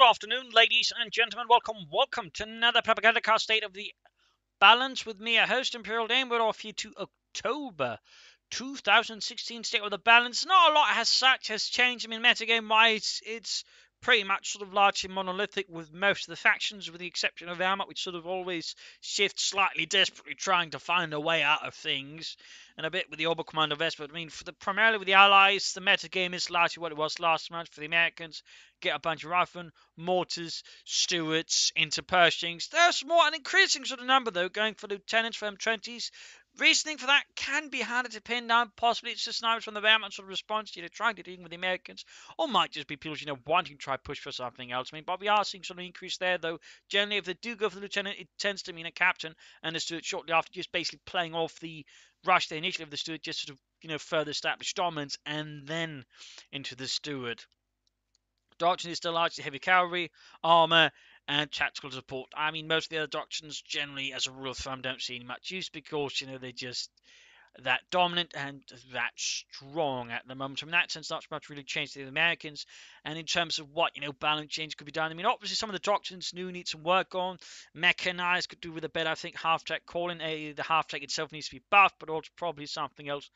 afternoon, ladies and gentlemen. Welcome to another Propagandacast State of the Balance with me, a host, Imperial Dane. We're off here to October 2016 State of the Balance. Not a lot has changed. I mean, metagame-wise, it's pretty much sort of largely monolithic with most of the factions, with the exception of Almat, which sort of always shifts slightly, desperately trying to find a way out of things, and a bit with the Oberkommando West. But I mean, primarily with the Allies, the metagame is largely what it was last month. For the Americans, get a bunch of riflemen, mortars, Stuarts into Pershings. There's more, an increasing sort of number though, going for lieutenants, for M20s. Reasoning for that can be harder to pin down. Possibly it's just snipers from the Wehrmacht sort of response, trying to deal with the Americans, or might just be people, wanting to try push for something else. I mean, but we are seeing sort of increase there, though. Generally, if they do go for the lieutenant, it tends to mean a captain, and the Stuart shortly after, just basically playing off the rush there initially of the Stuart, just sort of, further establish dominance, and then into the Stuart. Doctrine is still largely heavy cavalry, armor, and tactical support. I mean, most of the other doctrines generally, as a rule of thumb, don't see much use because, they're just that dominant and that strong at the moment. In that sense, not much really changed to the Americans. And in terms of what, balance change could be done, I mean, obviously some of the doctrines need some work on. Mechanized could do with a better, I think, half-track calling. The half-track itself needs to be buffed, but also probably something else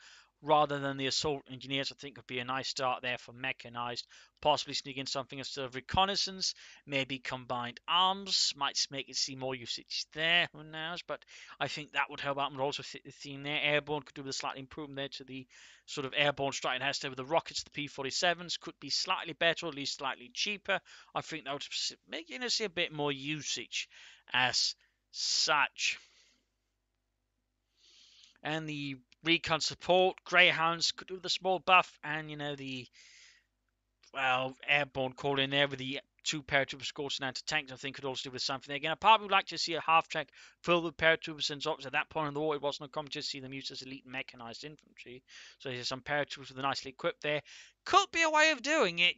rather than the assault engineers. I think would be a nice start there for mechanized. Possibly sneak in something instead of reconnaissance, maybe combined arms, might make it see more usage there, who knows, but I think that would help out, and also fit the theme there. Airborne could do with a slight improvement there to the sort of airborne strike it has to with the rockets. The P-47s could be slightly better, or at least slightly cheaper. I think that would make see a bit more usage as such. And the recon support, Greyhounds could do with a small buff, and the airborne call in there with the two paratrooper escorts and anti-tanks, I think could also do with something. Again, I probably would like to see a half-track filled with paratroopers, since obviously at that point in the war it wasn't uncommon to see them used as elite mechanized infantry. So there's some paratroopers with a nicely equipped there. Could be a way of doing it,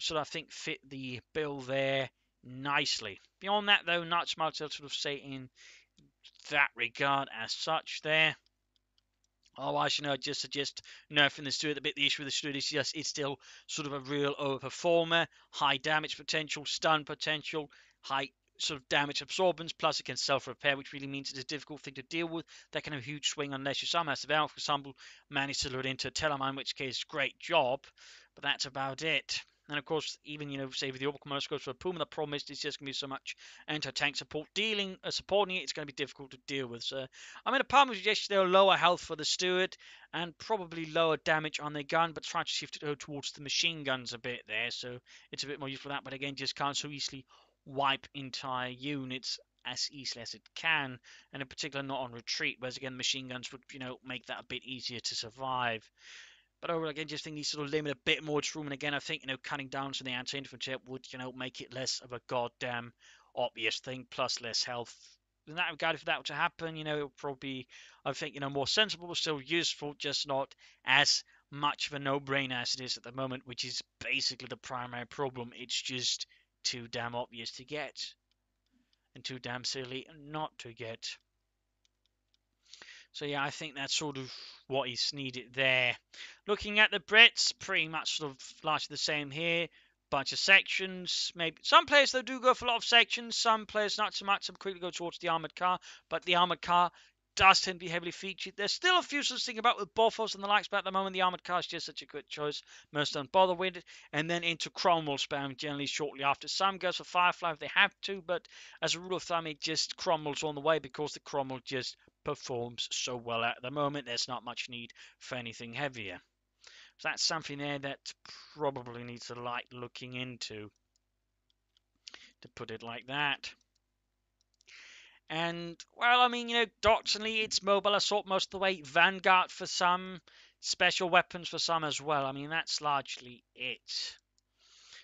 So I think fit the bill there nicely. Beyond that, though, not much else to sort of say in that regard as such there. Otherwise, I just suggest nerfing the Stuart a bit. The issue with the Stuart is just it's still sort of a real overperformer, high damage potential, stun potential, high sort of damage absorbance, plus it can self-repair, which really means it's a difficult thing to deal with. That can have a huge swing unless you somehow, for example, manage to lure it into a Telemine, in which case, great job, but that's about it. And of course, even, say with the Oberkommando goes for a Puma, the problem is it's just going to be so much anti-tank support. Supporting it, it's going to be difficult to deal with. So, I mean, a part of me suggests they'll lower health for the Stuart and probably lower damage on their gun, but try to shift it towards the machine guns a bit there. So, it's a bit more useful for that, but again, just can't so easily wipe entire units as easily as it can, and in particular not on retreat, whereas again, machine guns would, make that a bit easier to survive. But overall, again, just think these sort of limit a bit more its room. And again, I think, cutting down to the anti-infantry would, make it less of a goddamn obvious thing, plus less health. In that regard, if that were to happen, it would probably, I think, more sensible, but still useful, just not as much of a no-brainer as it is at the moment, which is basically the primary problem. It's just too damn obvious to get, and too damn silly not to get. So yeah, I think that's sort of what is needed there. Looking at the Brits, pretty much sort of largely the same here. Bunch of sections. Maybe some players though do go for a lot of sections. Some players not so much. Some quickly go towards the armored car, but the armored car does tend to be heavily featured. There's still a few sort of thinking about with Bofors and the likes, but at the moment the armored car is just such a good choice. Most don't bother with it. And then into Cromwell spam generally shortly after. Some goes for Firefly if they have to, but as a rule of thumb, it just Cromwell's on the way because the Cromwell just performs so well at the moment. There's not much need for anything heavier. So that's something there that probably needs a light looking into, to put it like that. And, well, I mean, doctrinally, it's mobile assault most of the way. Vanguard for some, special weapons for some as well. I mean, that's largely it.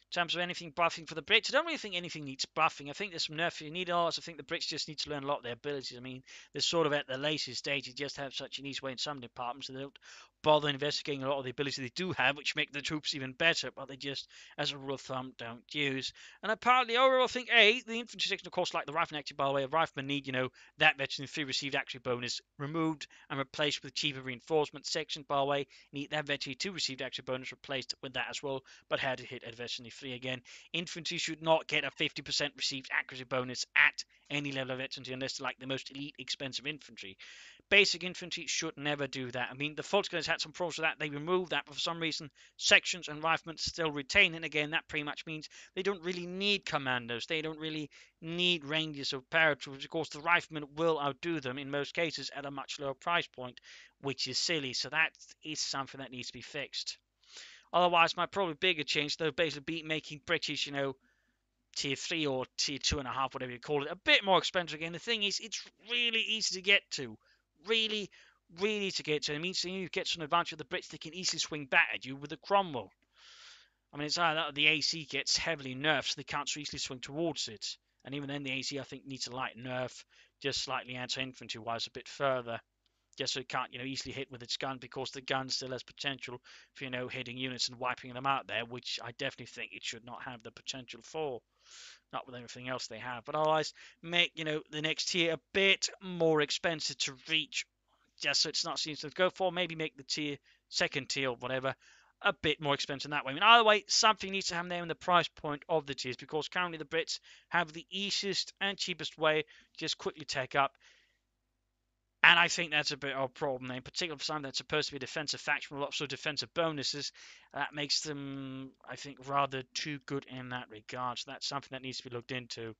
In terms of anything buffing for the Brits, I don't really think anything needs buffing. I think there's some nerfing needed. I think the Brits just need to learn a lot of their abilities. I mean, they're sort of at the latest stage. They just have such an easy way in some departments. So they don't bother investigating a lot of the abilities they do have, which make the troops even better, but they just, as a rule of thumb, don't use. And apparently, overall, I think, the infantry section, of course, like the rifleman active, by the way, a rifleman need, that veteran fee received actually bonus removed and replaced with cheaper reinforcement section, by the way, need that veteran 2 received actually bonus replaced with that as well, but had to hit adversary 3 again. Infantry should not get a 50% received accuracy bonus at any level of veterancy unless they're like the most elite expensive infantry. Basic infantry should never do that. I mean, the Volksgunners had some problems with that. They removed that, but for some reason, sections and riflemen still retain it. Again, that pretty much means they don't really need commandos. They don't really need ranges of paratroopers. Of course, the riflemen will outdo them in most cases at a much lower price point, which is silly. So that is something that needs to be fixed. Otherwise, my probably bigger change, though, basically be making British, tier 3 or tier 2.5, whatever you call it, a bit more expensive again. The thing is, it's really easy to get to. Really, really to get to. It means you get some advantage of the Brits. They can easily swing back at you with the Cromwell. I mean, it's either that or the AC gets heavily nerfed, so they can't so easily swing towards it. And even then, the AC, I think, needs a light nerf, just slightly anti-infantry-wise, a bit further. Just so it can't, easily hit with its gun, because the gun still has potential for, hitting units and wiping them out there, which I definitely think it should not have the potential for. Not with everything else they have. But otherwise, make, the next tier a bit more expensive to reach, just so it's not seen to go for. Maybe make the second tier or whatever, a bit more expensive that way. I mean, either way, something needs to happen there in the price point of the tiers, because currently the Brits have the easiest and cheapest way to just quickly take up. And I think that's a bit of a problem, in particular for something that's supposed to be a defensive faction with lots of defensive bonuses. That makes them, I think, rather too good in that regard. So that's something that needs to be looked into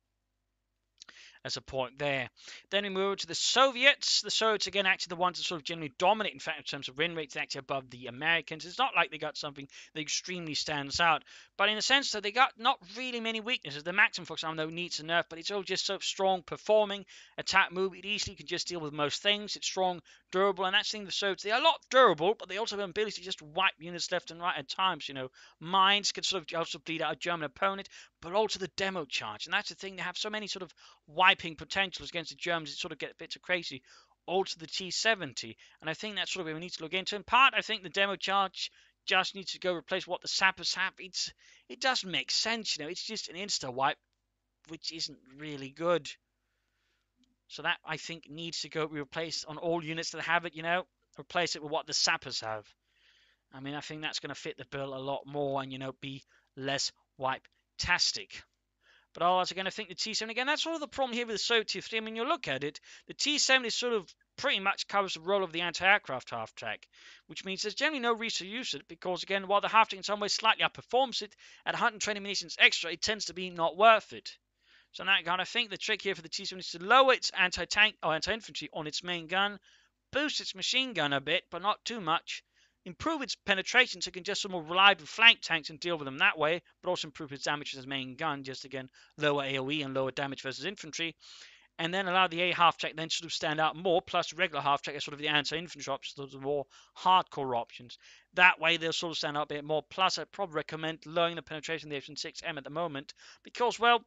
as a point there. Then we move over to the Soviets. The Soviets, again, actually the ones that sort of generally dominate, in fact, in terms of win rates, actually above the Americans. It's not like they got something that extremely stands out, but in the sense that they got not really many weaknesses. The Maxim, for example, though, needs a nerf, but it's all just so strong performing attack move. It easily can just deal with most things. It's strong, durable, and that's the thing with the Soviets. They are a lot durable, but they also have an ability to just wipe units left and right at times. Mines can sort of also bleed out a German opponent, but also the demo charge. And that's the thing, they have so many sort of wiping potentials against the Germans, it sort of gets a bit too crazy. Also the T-70. And I think that's sort of where we need to look into. In part, I think the demo charge just needs to go replace what the sappers have. It doesn't make sense, it's just an insta-wipe, which isn't really good. So that, I think, needs to go be replaced on all units that have it, replace it with what the sappers have. I mean, I think that's going to fit the bill a lot more and, be less wipe-tastic. But otherwise, again, I think the T-70, again, that's sort of the problem here with the Soviet T-3. I mean, you look at it, the T-70 sort of pretty much covers the role of the anti-aircraft half-track, which means there's generally no reason to use it, because, again, while the half-track in some ways slightly outperforms it, at 120 munitions extra, it tends to be not worth it. So in that regard, I think the trick here for the T-70 is to lower its anti-tank or anti-infantry on its main gun, boost its machine gun a bit, but not too much, improve its penetration so it can just more reliable flank tanks and deal with them that way, but also improve its damage to its main gun, just again lower AoE and lower damage versus infantry, and then allow the A half-track then sort of stand out more, plus regular half-track as sort of the anti-infantry options, those are more hardcore options. That way they'll sort of stand out a bit more, plus I'd probably recommend lowering the penetration of the F-6M at the moment, because, well,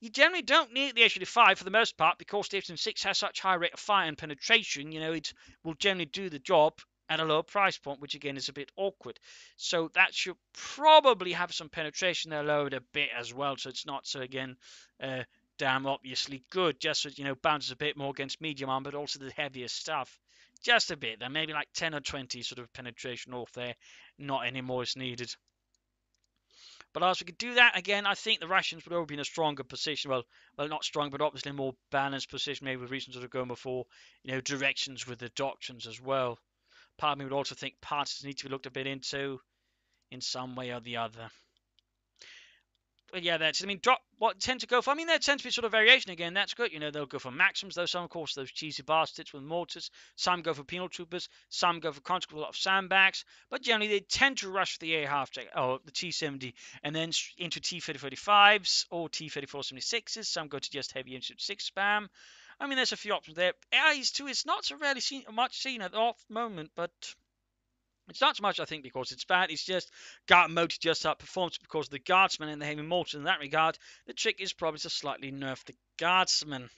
you generally don't need the H-85 for the most part, because the F-6 has such high rate of fire and penetration, it will generally do the job at a lower price point, which again is a bit awkward. So that should probably have some penetration there lowered a bit as well, so it's not so, again, damn obviously good, just so, bounces a bit more against medium arm, but also the heavier stuff. Just a bit there, maybe like 10 or 20 sort of penetration off there, not any more is needed. But as we could do that, again, I think the Russians would all be in a stronger position. Well, not strong, but obviously a more balanced position, maybe with reasons sort of going before, directions with the doctrines as well. Part of me would also think parts need to be looked a bit into in some way or the other. But yeah, that's, I mean, what tend to go for, I mean, there tends to be sort of variation again, that's good, they'll go for Maxims, though some, of course, those cheesy bastards with mortars, some go for penal troopers, some go for conscripts with a lot of sandbags, but generally they tend to rush for the A half-track, or the T-70, and then into T-35s, or T-34-76s, some go to just heavy infantry 6 spam. I mean, there's a few options there. AIs too, it's not so rarely much seen at the moment, but it's not so much, I think, because it's bad. It's just guard mode just outperforms because of the guardsmen and the heavy mortars. In that regard, the trick is probably to slightly nerf the guardsmen,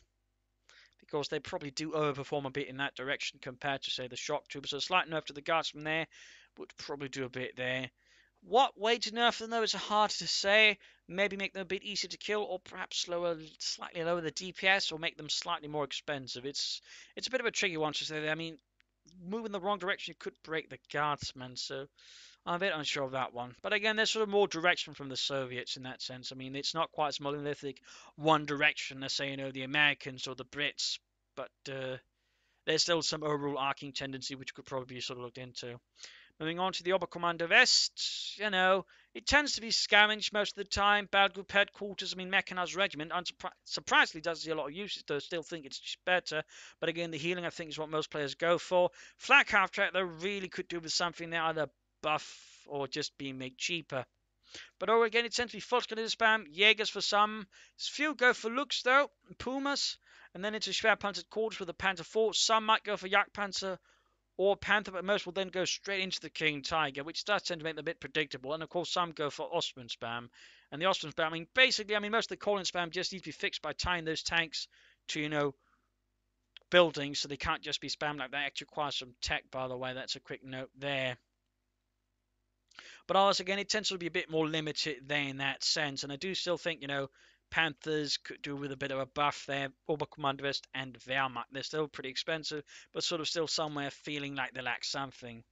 because they probably do overperform a bit in that direction compared to, say, the shock troopers. So a slight nerf to the guardsmen there would probably do a bit there. What way to nerf them, though, is hard to say. Maybe make them a bit easier to kill, or perhaps slightly lower the DPS, or make them slightly more expensive. It's a bit of a tricky one to say. I mean, move in the wrong direction, you could break the guardsmen. So I'm a bit unsure of that one. But again, there's sort of more direction from the Soviets in that sense. I mean, it's not quite as monolithic one direction as, say, the Americans or the Brits. But there's still some overall arcing tendency which could probably be sort of looked into. Moving on to the Oberkommando West, it tends to be scavenged most of the time. Bad group headquarters, I mean, mechanized regiment, surprisingly does see a lot of uses, though. Still think it's better. But again, the healing, I think, is what most players go for. Flak half track, they really could do with something there, either buff or just being made cheaper. But again, it tends to be Volksgrenadier spam, Jaegers for some. Few go for looks, though, Pumas. And then into Schwerpanzer quarters with a Panzer IV. Some might go for Jagdpanzer or Panther, but most will then go straight into the King Tiger, which does tend to make them a bit predictable. And of course, some go for Ostman spam. And the Ostman spam, most of the calling spam just needs to be fixed by tying those tanks to, buildings, so they can't just be spammed like that. It actually requires some tech, by the way. That's a quick note there. But ours, again, it tends to be a bit more limited there in that sense. And I do still think, Panthers could do with a bit of a buff there. Oberkommandowest and Wehrmacht. They're still pretty expensive, but sort of still somewhere feeling like they lack something.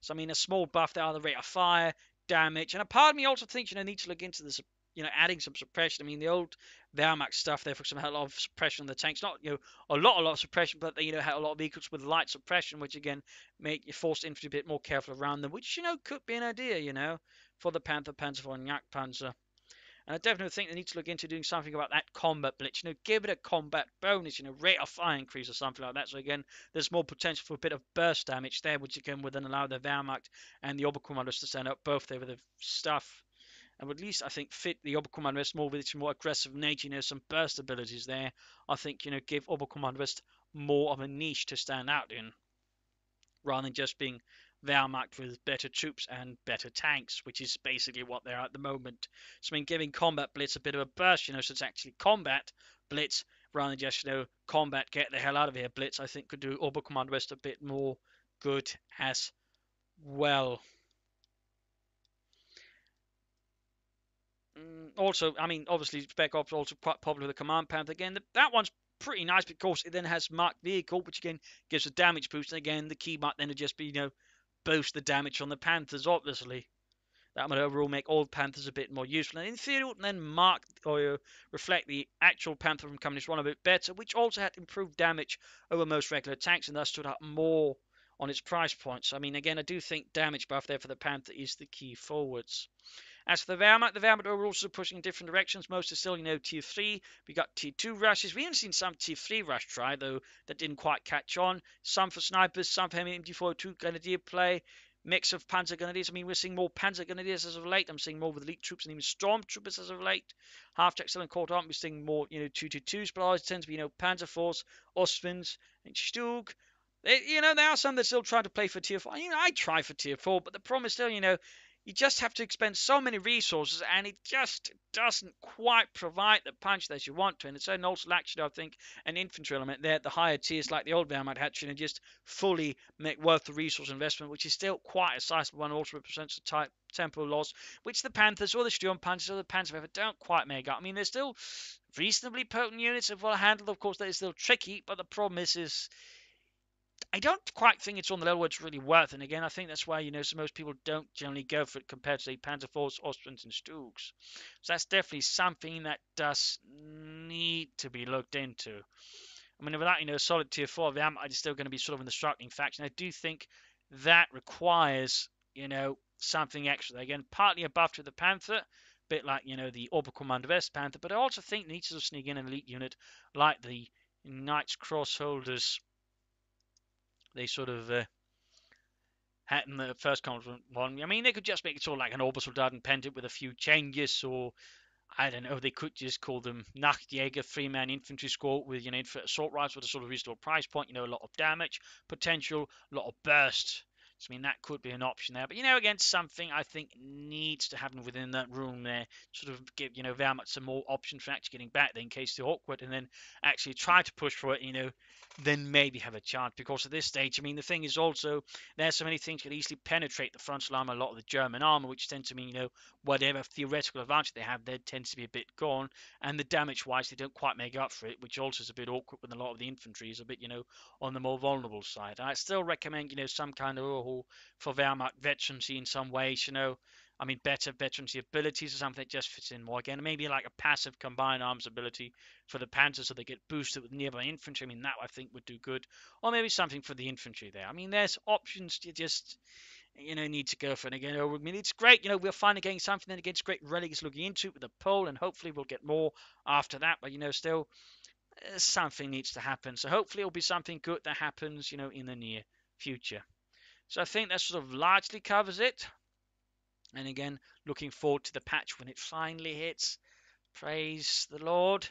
So, a small buff there, the rate of fire, damage. And a part of me also thinks, needs to look into this, adding some suppression. The old Wehrmacht stuff there, for example, had a lot of suppression on the tanks. Not, a lot of suppression, but they, had a lot of vehicles with light suppression, which, again, make your forced infantry a bit more careful around them, which, could be an idea, for the Panther, Panzer IV, and Jagdpanzer. And I definitely think they need to look into doing something about that combat blitz. Give it a combat bonus, rate of fire increase or something like that. So again, there's more potential for a bit of burst damage there, which again would then allow the Wehrmacht and the Oberkommandos to stand up both there with the stuff. And would at least, I think, fit the Oberkommandowest more with its more aggressive nature, some burst abilities there. I think, give Oberkommandowest more of a niche to stand out in, rather than just being Wehrmacht with better troops and better tanks, which is basically what they are at the moment. So, giving combat blitz a bit of a burst, so it's actually combat blitz rather than just, combat get the hell out of here blitz, I think could do Oberkommandowest a bit more good as well. Also, obviously, Spec Ops also quite popular with the Command Panther. Again, that one's pretty nice because it then has marked vehicle, which again gives a damage boost. And again, the key might then just be, boost the damage on the Panthers, obviously. That might overall make all Panthers a bit more useful. And in theory, it would then mark or reflect the actual Panther from Company 1 a bit better, which also had improved damage over most regular tanks and thus stood out more on its price points. Again, I do think damage buff there for the Panther is the key forwards. As for the Wehrmacht are also pushing in different directions. Most are still, tier 3. We got tier 2 rushes. We even seen some tier 3 rush try, though that didn't quite catch on. Some for snipers, some for MD42 Grenadier play. Mix of Panzer Grenadiers. We're seeing more Panzer Grenadiers as of late. I'm seeing more with elite troops and even Stormtroopers as of late. Half-track still in caught on. We're seeing more, 222s, but always tends to be, Panzer Force, Ostwins, and Stug. There are some that still try to play for tier 4. I try for tier 4, but the problem is still, you just have to expend so many resources, and it just doesn't quite provide the punch that you want to. And it's also actually, I think, an infantry element there at the higher tiers, like the old Wehrmacht had, just fully make worth the resource investment, which is still quite a sizable one. Also represents a type tempo loss, which the Panthers or the Sturmpanzers or the Panzerwerfer don't quite make up. They're still reasonably potent units, if well handled. Of course, that is still tricky, but the problem is I don't quite think it's on the level where it's really worth. And again, I think that's why, so most people don't generally go for it compared to, say, Panzer Force, Austrians, and Stugs. So that's definitely something that does need to be looked into. Without, a solid tier 4, the Amite is still going to be sort of an instructing faction. I do think that requires, something extra. Again, partly a buff to the Panther, a bit like, the Oberkommando West Panther, but I also think it needs to sneak in an elite unit like the Knights Crossholders. They sort of had in the first conflict one. They could just make it sort of like an Obersoldaten pendant with a few changes, or I don't know, they could just call them Nachtjäger 3-man infantry squad with, assault rifles with a sort of reasonable price point, a lot of damage potential, a lot of burst So, I mean, that could be an option there. But, again, something I think needs to happen within that room there. Sort of give, very much some more options for actually getting back there in case they're awkward. And then actually try to push for it, then maybe have a chance. Because at this stage, I mean, the thing is also, there's so many things that could easily penetrate the frontal armor, a lot of the German armor, which tends to mean, whatever theoretical advantage they have there tends to be a bit gone. And the damage-wise, they don't quite make up for it, which also is a bit awkward when a lot of the infantry is a bit, on the more vulnerable side. I still recommend, some kind of overhaul for Wehrmacht veterancy in some ways, I mean, better veterancy abilities or something that just fits in more. Again, maybe like a passive combined arms ability for the Panzers so they get boosted with nearby infantry. I mean, that I think would do good. Or maybe something for the infantry there. I mean, there's options you just, need to go for. And again, I mean, it's great. We're finally getting something that against great relics looking into it with the poll, and hopefully we'll get more after that. But, still, something needs to happen. So hopefully it'll be something good that happens, in the near future. So I think that sort of largely covers it. And again, looking forward to the patch when it finally hits. Praise the Lord.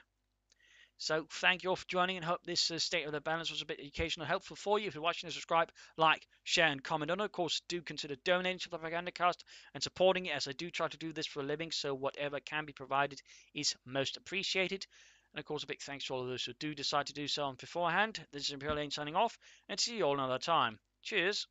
So thank you all for joining, and hope this State of the Balance was a bit educational and helpful for you. If you're watching, subscribe, like, share, and comment. And of course, do consider donating to the Propagandacast and supporting it, as I do try to do this for a living, so whatever can be provided is most appreciated. And of course, a big thanks to all of those who do decide to do so on beforehand. This is Imperial Lane signing off, and see you all another time. Cheers.